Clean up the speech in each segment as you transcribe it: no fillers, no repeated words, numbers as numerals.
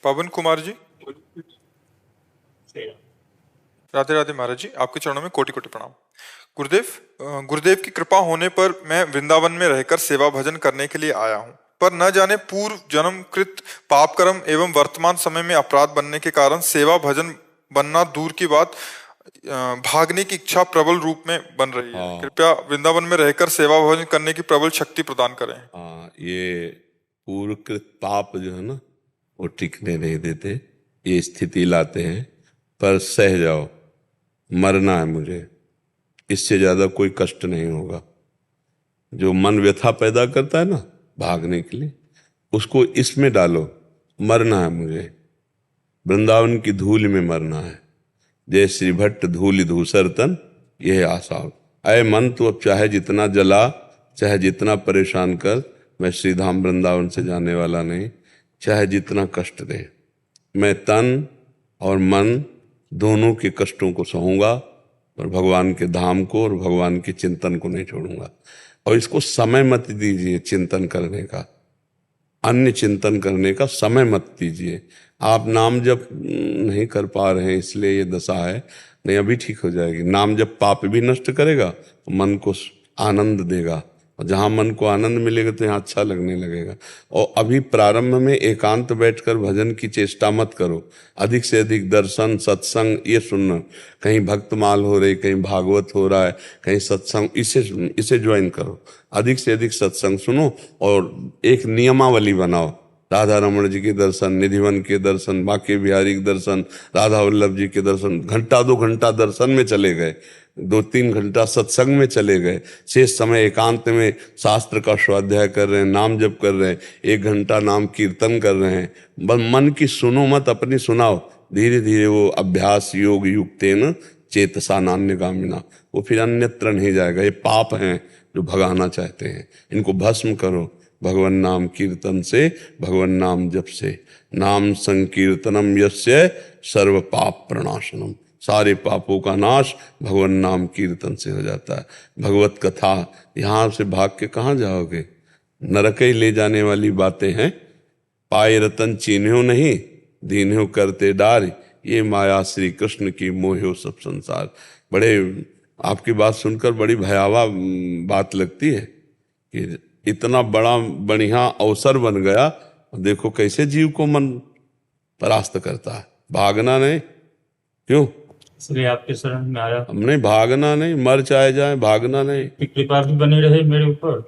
पवन कुमार जी, राधे राधे महाराज जी, आपके चरणों में कोटि कोटि प्रणाम। गुरुदेव, गुरुदेव की कृपा होने पर मैं वृंदावन में रहकर सेवा भजन करने के लिए आया हूँ, पर न जाने पूर्व जन्म कृत पाप कर्म एवं वर्तमान समय में अपराध बनने के कारण सेवा भजन बनना दूर की बात, भागने की इच्छा प्रबल रूप में बन रही है। कृपया वृंदावन में रहकर सेवा भजन करने की प्रबल शक्ति प्रदान करें। ये पूर्वकृत पाप जो है ना, वो टिकने नहीं देते, ये स्थिति लाते हैं। पर सह जाओ, मरना है मुझे, इससे ज्यादा कोई कष्ट नहीं होगा। जो मन व्यथा पैदा करता है ना भागने के लिए, उसको इसमें डालो, मरना है मुझे, वृंदावन की धूल में मरना है। जय श्री भट्ट धूल धूसर तन, यह आशा। अय मन, तो अब चाहे जितना जला, चाहे जितना परेशान कर, मैं श्रीधाम वृंदावन से जाने वाला नहीं। चाहे जितना कष्ट दे, मैं तन और मन दोनों के कष्टों को सहूंगा, और भगवान के धाम को और भगवान के चिंतन को नहीं छोड़ूंगा। और इसको समय मत दीजिए चिंतन करने का, अन्य चिंतन करने का समय मत दीजिए। आप नाम जप नहीं कर पा रहे हैं इसलिए ये दशा है, नहीं अभी ठीक हो जाएगी। नाम जप पाप भी नष्ट करेगा, मन को आनंद देगा, और जहाँ मन को आनंद मिलेगा तो यहाँ अच्छा लगने लगेगा। और अभी प्रारंभ में एकांत बैठकर भजन की चेष्टा मत करो, अधिक से अधिक दर्शन सत्संग ये सुनना। कहीं भक्तमाल हो रही, कहीं भागवत हो रहा है, कहीं सत्संग, इसे ज्वाइन करो। अधिक से अधिक सत्संग सुनो और एक नियमावली बनाओ। राधा रमण जी के दर्शन, निधिवन के दर्शन, बांके बिहारी के दर्शन, राधा वल्लभ जी के दर्शन, घंटा 2 घंटा दर्शन में चले गए, 2-3 घंटा सत्संग में चले गए, शेष समय एकांत में शास्त्र का स्वाध्याय कर रहे हैं, नाम जप कर रहे हैं, 1 घंटा नाम कीर्तन कर रहे हैं। बस मन की सुनो मत, अपनी सुनाओ। धीरे धीरे वो अभ्यास योग युक्तेन चेतसा नान्यगामिना, वो फिर अन्यत्र नहीं जाएगा। ये पाप हैं जो भगाना चाहते हैं, इनको भस्म करो भगवन नाम कीर्तन से, भगवन नाम जप से। नाम संकीर्तनम यस्य सर्व पाप प्रणाशनम, सारे पापों का नाश भगवन नाम कीर्तन से हो जाता है। भगवत कथा, यहाँ से भाग के कहाँ जाओगे? नरक ही ले जाने वाली बातें हैं। पाए रतन चीन्ह्यो नहीं, दीन्ह्यो करते डार, ये माया श्री कृष्ण की मोह्यो सब संसार। बड़े आपकी बात सुनकर बड़ी भयावह बात लगती है कि इतना बड़ा बढ़िया अवसर बन गया, देखो कैसे जीव को मन परास्त करता है। भागना नहीं, क्यों? इसलिए आपके शरण में आया। हमने भागना नहीं, मर चाहे जाए, भागना नहीं। कृपा भी बनी रहे मेरे ऊपर,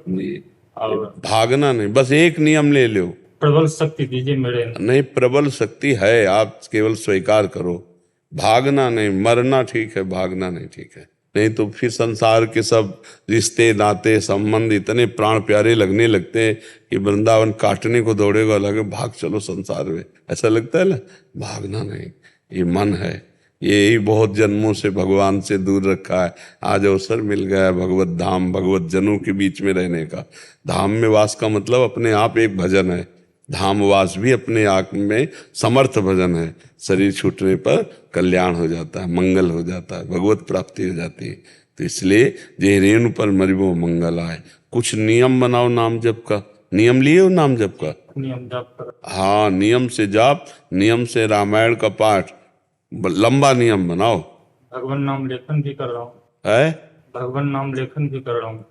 और भागना नहीं, बस एक नियम ले लो, प्रबल शक्ति दीजिए मेरे। नहीं, प्रबल शक्ति है, आप केवल स्वीकार करो। भागना नहीं, मरना ठीक है, भागना नहीं ठीक है। नहीं तो फिर संसार के सब रिश्ते नाते संबंध इतने प्राण प्यारे लगने लगते हैं कि वृंदावन काटने को दौड़ेगा, लगे भाग चलो संसार में, ऐसा लगता है ना। भागना नहीं, ये मन है, ये ही बहुत जन्मों से भगवान से दूर रखा है। आज अवसर मिल गया है भगवत धाम, भगवत जनों के बीच में रहने का। धाम में वास का मतलब अपने आप एक भजन है, धामवास भी अपने आप में समर्थ भजन है। शरीर छूटने पर कल्याण हो जाता है, मंगल हो जाता है, भगवत प्राप्ति हो जाती है। तो इसलिए जे रेणु पर मरिबो मंगल आए। कुछ नियम बनाओ नाम जप का। नियम लिए हो नाम जप का? नियम जाप। हाँ, नियम से जाप, नियम से रामायण का पाठ, लंबा नियम बनाओ। भगवान नाम लेखन भी कर रहा हूँ है, भगवान नाम लेखन भी कर रहा हूँ।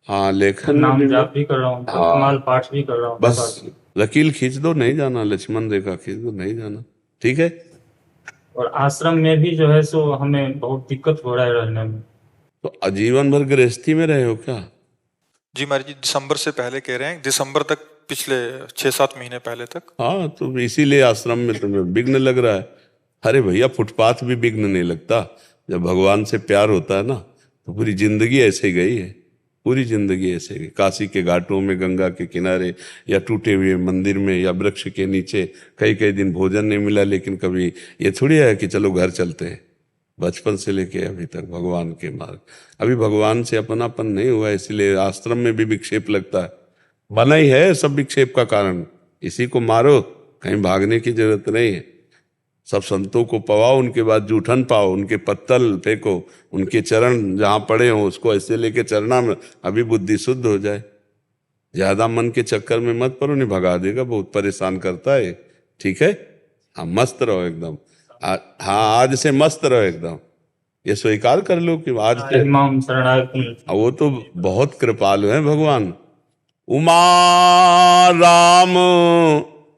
हाँ, लेखन नाम जाप भी कर रहा हूँ, कमाल पाठ भी कर रहा हूँ। बस लकीर खींच दो, नहीं जाना, लक्ष्मण रेखा खींच दो, नहीं जाना, ठीक है। और आश्रम में भी जो है सो हमें बहुत दिक्कत हो रहा है रहने में। तो आजीवन भर गृहस्थी में रहे हो क्या? जी महाराज जी, दिसंबर से पहले कह रहे हैं, दिसंबर तक, पिछले 6-7 महीने पहले तक। हाँ, तो इसीलिए आश्रम में तुम्हें विघ्न लग रहा है। अरे भैया, फुटपाथ भी विघ्न नहीं लगता। जब भगवान से प्यार होता है ना, तो पूरी जिंदगी ऐसे गई है, पूरी जिंदगी ऐसे गई। काशी के घाटों में, गंगा के किनारे, या टूटे हुए मंदिर में, या वृक्ष के नीचे। कई कई दिन भोजन नहीं मिला, लेकिन कभी ये थोड़ी है कि चलो घर चलते हैं। बचपन से लेके अभी तक भगवान के मार्ग। अभी भगवान से अपनापन नहीं हुआ, इसलिए आश्रम में भी विक्षेप लगता है। बना ही है सब विक्षेप का कारण। इसी को मारो, कहीं भागने की जरूरत नहीं है। सब संतों को पवाओ, उनके बाद जूठन पाओ, उनके पत्तल फेंको, उनके चरण जहाँ पड़े हो उसको ऐसे लेके चलना में, अभी बुद्धि शुद्ध हो जाए। ज्यादा मन के चक्कर में मत पड़ो, नहीं भगा देगा, बहुत परेशान करता है, ठीक है। हाँ मस्त रहो एकदम। हाँ आज से मस्त रहो एकदम, ये स्वीकार कर लो कि आज से। इमाम शरणागत। वो तो बहुत कृपालु हैं भगवान। उमा राम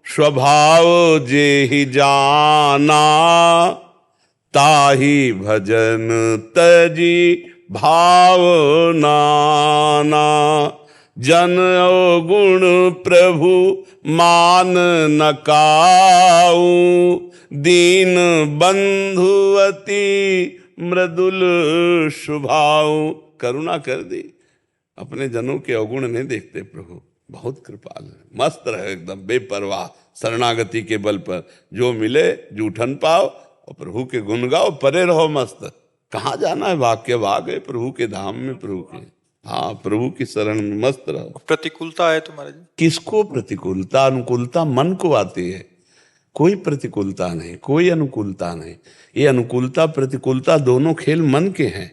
स्वभाव जेहि जाना, ताहि भजन तजी भाव नाना। जन गुण प्रभु मान न काऊ, दीन बंधुवती मृदुल स्वभाव। करुणा कर दी, अपने जनों के अवगुण नहीं देखते प्रभु, बहुत कृपाल है। मस्त रहे एकदम बेपरवाह, शरणागति के बल पर जो मिले जूठन पाओ और प्रभु के गुण गाओ, परे रहो मस्त। कहाँ जाना है, भाग के भाग है प्रभु के धाम में, प्रभु के, हाँ प्रभु की शरण में मस्त रहो। प्रतिकूलता है तुम्हारे जी? किसको प्रतिकूलता, अनुकूलता मन को आती है, कोई प्रतिकूलता नहीं, कोई अनुकूलता नहीं। ये अनुकूलता प्रतिकूलता दोनों खेल मन के हैं,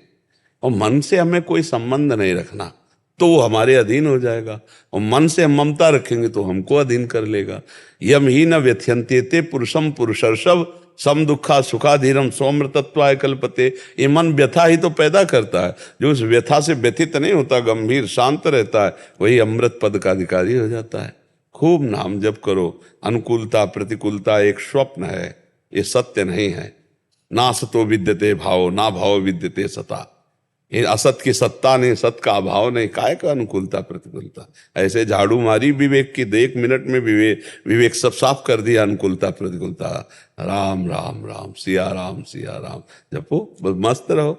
और मन से हमें कोई संबंध नहीं रखना, तो वो हमारे अधीन हो जाएगा। और मन से हम ममता रखेंगे तो हमको अधीन कर लेगा। यम ही न व्यथ्यंत्यते पुरुषम पुरुषर्षभ, सम दुखा सुखाधीरम सौम्रतत्वाय कल्पते। ये मन व्यथा ही तो पैदा करता है, जो उस व्यथा से व्यथित नहीं होता, गंभीर शांत रहता है, वही अमृत पद का अधिकारी हो जाता है। खूब नाम जप करो। अनुकूलता प्रतिकूलता एक स्वप्न है, ये सत्य नहीं है। ना सतो विद्यते भाव, ना भाव विद्यते सता। ये असत की सत्ता नहीं, सत का अभाव नहीं, काय का अनुकूलता प्रतिकूलता। ऐसे झाड़ू मारी विवेक की, 1 मिनट में विवेक सब साफ कर दिया। अनुकूलता प्रतिकूलता, राम राम राम, सिया राम जपो, बस मस्त रहो।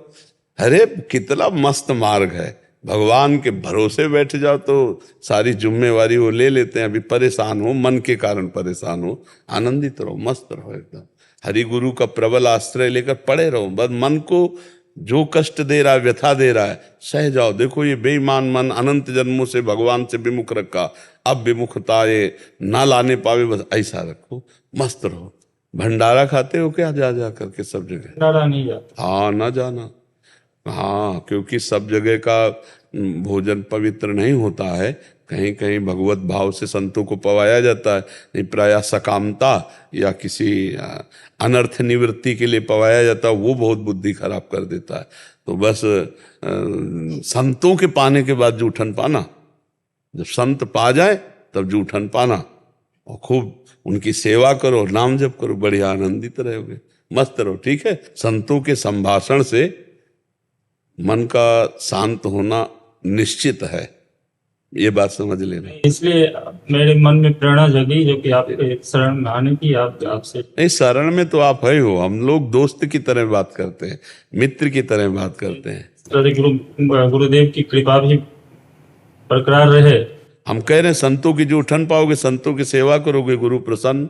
अरे कितना मस्त मार्ग है, भगवान के भरोसे बैठ जाओ तो सारी जिम्मेवारी वो ले लेते हैं। अभी परेशान हो, मन के कारण परेशान हो, आनंदित रहो, मस्त रहो एकदम। हरि गुरु का प्रबल आश्रय लेकर पड़े रहो, बस मन को जो कष्ट दे रहा है, व्यथा दे रहा है, सह जाओ। देखो ये बेईमान मन अनंत जन्मों से भगवान से विमुख रखा, अब विमुखता ये ना लाने पावे, बस ऐसा रखो, मस्त रहो। भंडारा खाते हो क्या जा जा करके सब जगह? भंडारा नहीं जाता। हाँ ना जाना, हाँ क्योंकि सब जगह का भोजन पवित्र नहीं होता है, कहीं कहीं भगवत भाव से संतों को पवाया जाता है, नहीं प्रायः सकामता या किसी अनर्थ निवृत्ति के लिए पवाया जाता है, वो बहुत बुद्धि खराब कर देता है। तो बस संतों के पाने के बाद जूठन पाना, जब संत पा जाए तब जूठन पाना, और खूब उनकी सेवा करो, नाम जप करो, बढ़िया आनंदित रहोगे, मस्त रहो। ठीक है, संतों के संभाषण से मन का शांत होना निश्चित है, ये बात समझ लेना। इसलिए मेरे मन में प्रेरणा जगी जो कि आपके शरण में आने की, आपसे। नहीं, शरण में तो आप है हो, हम लोग दोस्त की तरह बात करते हैं, मित्र की तरह बात करते हैं। गुरुदेव की कृपा भी बरकरार रहे। हम कह रहे हैं संतों की जो उठन पाओगे, संतों की सेवा करोगे, गुरु प्रसन्न।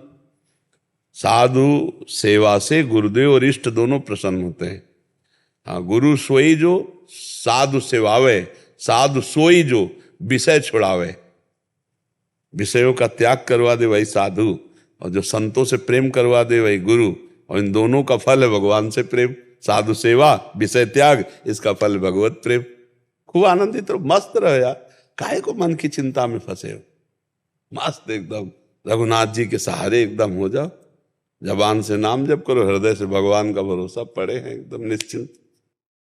साधु सेवा से गुरुदेव और इष्ट दोनों प्रसन्न होते हैं। हाँ, गुरु सोई जो साधु सेवावे, साधु सोई जो विषय छुड़ावे, विषयों का त्याग करवा दे वही साधु, और जो संतों से प्रेम करवा दे वही गुरु। और इन दोनों का फल है भगवान से प्रेम। साधु सेवा, विषय त्याग, इसका फल भगवत प्रेम। खूब आनंदित रहो, मस्त रहो यार, काहे को मन की चिंता में फंसे हो, मस्त एकदम रघुनाथ जी के सहारे एकदम हो जाओ। जबान से नाम जप करो, हृदय से भगवान का भरोसा पड़े हैं, एकदम निश्चिंत।